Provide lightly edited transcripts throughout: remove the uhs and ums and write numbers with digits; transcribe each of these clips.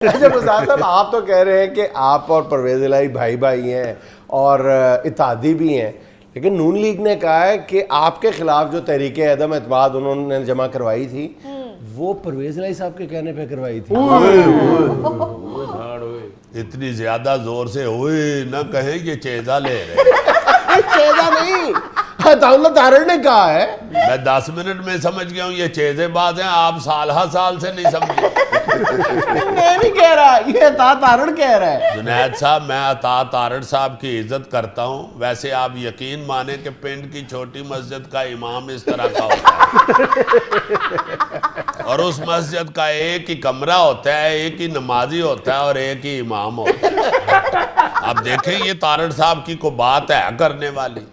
اچھا مزار صاحب، آپ تو کہہ رہے ہیں کہ آپ اور پرویز الہی بھائی بھائی ہیں اور اتحادی بھی ہیں، لیکن نون لیگ نے کہا ہے کہ آپ کے خلاف جو تحریک عدم اعتماد انہوں نے جمع کروائی تھی وہ پرویز الہی صاحب کے کہنے پہ کروائی تھی۔ اتنی زیادہ زور سے ہوئے نہ کہیں کہ چیزہ لے رہے، چیزہ نہیں، اللہ تارڑ نے کہا ہے۔ میں 10 منٹ میں سمجھ گیا ہوں یہ چیزے باز ہیں، آپ سال ہا سال سے نہیں سمجھے۔ میں نہیں کہہ رہا، یہ عطا تارڑ کہہ رہا ہے۔ جنید صاحب، میں عطا تارڑ صاحب کی عزت کرتا ہوں، ویسے آپ یقین مانیں کہ پنڈ کی چھوٹی مسجد کا امام اس طرح کا ہوتا ہے، اور اس مسجد کا ایک ہی کمرہ ہوتا ہے، ایک ہی نمازی ہوتا ہے اور ایک ہی امام ہوتا ہے۔ اب دیکھیں یہ تارڑ صاحب کی کو بات ہے کرنے والی،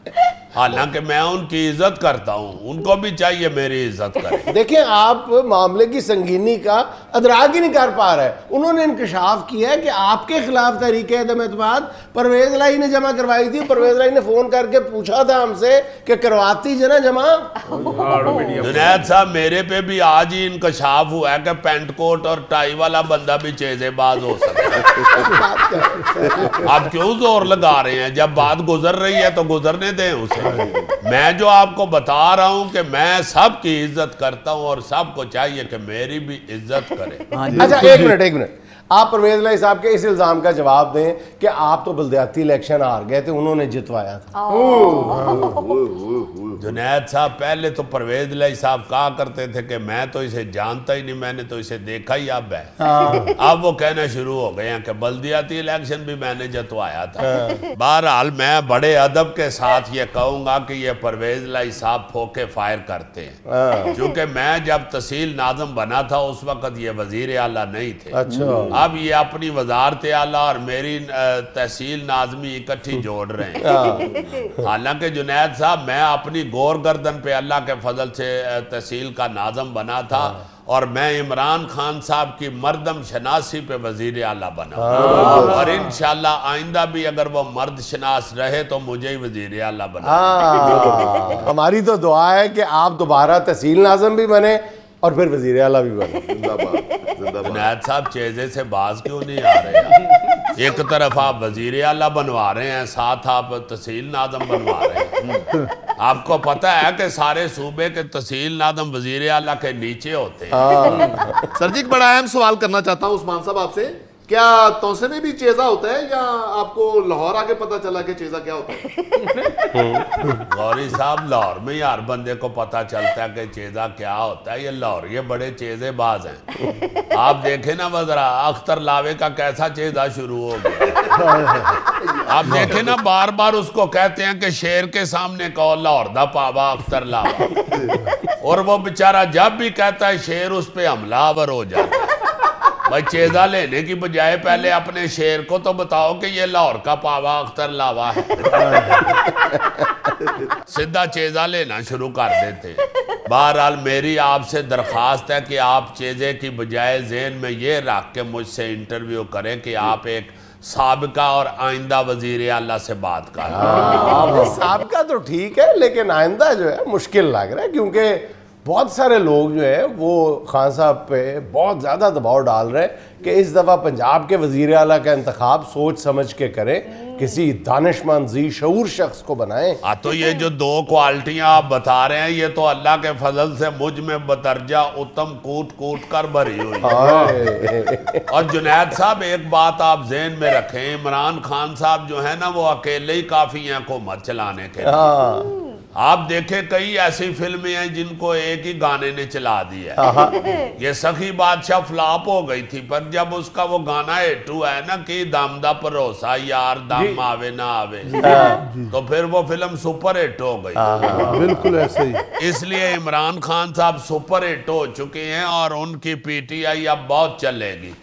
حالانکہ میں ان کی عزت کرتا ہوں، ان کو بھی چاہیے میری عزت کریں۔ دیکھیں آپ معاملے کی سنگینی کا ادراک ہی نہیں کر پا رہے۔ انہوں نے انکشاف کیا ہے کہ آپ کے خلاف تحریک عدم اعتماد پرویز الہی نے جمع کروائی تھی۔ پرویز الہی نے فون کر کے پوچھا تھا ہم سے کہ کرواتی جو نا جمع۔ جنید صاحب، میرے پہ بھی آج ہی انکشاف ہوا ہے کہ پینٹ کوٹ اور ٹائی والا بندہ بھی چیزے باز ہو سکتا ہے۔ آپ کیوں زور لگا رہے ہیں؟ جب بات گزر رہی ہے تو گزرنے دیں اسے۔ میں جو آپ کو بتا رہا ہوں کہ میں سب کی عزت کرتا ہوں اور سب کو چاہیے کہ میری بھی عزت کرے۔ اچھا ایک منٹ، آپ پرویز الہی صاحب کے اس الزام کا جواب دیں کہ آپ تو بلدیاتی الیکشن ہار گئے تھے، انہوں نے جتوایا تھا۔ جنید صاحب، پہلے تو پرویز الہی صاحب کہا کرتے تھے کہ میں تو اسے جانتا ہی نہیں، میں نے تو اسے دیکھا ہی اب ہے۔ اب وہ کہنا شروع ہو گئے ہیں کہ بلدیاتی الیکشن بھی میں نے جتوایا تھا۔ بہرحال میں بڑے ادب کے ساتھ یہ کہوں گا کہ یہ پرویز الہی صاحب پھوکے فائر کرتے ہیں، چونکہ میں جب تحصیل ناظم بنا تھا اس وقت یہ وزیر اعلیٰ نہیں تھے۔ اچھا، اب یہ اپنی وزارت اعلیٰ اور میری تحصیل ناظمی اکٹھی جوڑ رہے ہیں۔ حالانکہ جنید صاحب، میں اپنی گور گردن پہ اللہ کے فضل سے تحصیل کا ناظم بنا تھا، اور میں عمران خان صاحب کی مردم شناسی پہ وزیر اعلیٰ بنا، اور انشاءاللہ آئندہ بھی اگر وہ مرد شناس رہے تو مجھے ہی وزیر اعلیٰ بنا۔ ہماری تو دعا ہے کہ آپ دوبارہ تحصیل ناظم بھی بنے اور پھر وزیر اعلیٰ بھی بنے۔ جنید صاحب، چیزے سے باز کیوں نہیں آ رہے ہیں؟ ایک طرف آپ وزیر اعلیٰ بنوا رہے ہیں، ساتھ آپ تحصیل ناظم بنوا رہے ہیں۔ آپ کو پتہ ہے کہ سارے صوبے کے تحصیل ناظم وزیر اعلیٰ کے نیچے ہوتے ہیں۔ سر جی، ایک بڑا اہم سوال کرنا چاہتا ہوں عثمان صاحب آپ سے، کیا توسے میں بھی چیزہ ہوتا ہے یا آپ کو لاہور آگے پتہ چلا کہ چیزہ کیا ہوتا ہے؟ غوری صاحب، لاہور میں ہی ہر بندے کو پتہ چلتا ہے کہ چیزہ کیا ہوتا ہے۔ یہ لاہور یہ بڑے چیزے باز ہیں۔ آپ دیکھیں نا وہ ذرا اختر لاوے کا کیسا چیزہ شروع ہو گیا۔ آپ دیکھیں نا بار بار اس کو کہتے ہیں کہ شیر کے سامنے کہو لاہور دا پاوا اختر لاوا، اور وہ بیچارہ جب بھی کہتا ہے شیر اس پہ حملہ آور ہو جاتا ہے۔ بھائی چیزہ لینے کی بجائے پہلے اپنے شیر کو تو بتاؤ کہ یہ لاہور کا پاوا اختر لاوا ہے۔ سدھا چیزہ لینا شروع کر دیتے۔ بہرحال میری آپ سے درخواست ہے کہ آپ چیزے کی بجائے ذہن میں یہ رکھ کے مجھ سے انٹرویو کریں کہ آپ ایک سابقہ اور آئندہ وزیر اعلیٰ سے بات کریں۔ سابقہ تو ٹھیک ہے، لیکن آئندہ جو ہے مشکل لگ رہا ہے، کیونکہ بہت سارے لوگ جو ہیں وہ خان صاحب پہ بہت زیادہ دباؤ ڈال رہے ہیں کہ اس دفعہ پنجاب کے وزیر اعلیٰ کا انتخاب سوچ سمجھ کے کریں، کسی دانشمند ذی شعور شخص کو بنائیں۔ تو یہ جو دو کوالٹیاں آپ بتا رہے ہیں یہ تو اللہ کے فضل سے مجھ میں بدرجہ اتم کوٹ کوٹ کر بھری ہوئی ہے۔ اور جنید صاحب، ایک بات آپ ذہن میں رکھیں، عمران خان صاحب جو ہے نا وہ اکیلے ہی کافی ہیں حکومت چلانے کے لیے۔ آپ دیکھیں کئی ایسی فلمیں ہیں جن کو ایک ہی گانے نے چلا دیا ہے۔ یہ سخی بادشاہ فلاپ ہو گئی تھی، پر جب اس کا وہ گانا ہٹ ہوا ہے نا کہ دم دا پروسا یار دم آوے نہ آوے، تو پھر وہ فلم سپر ہٹ ہو گئی۔ بالکل ایسے ہی۔ اس لیے عمران خان صاحب سپر ہٹ ہو چکے ہیں اور ان کی پی ٹی آئی اب بہت چلے گی۔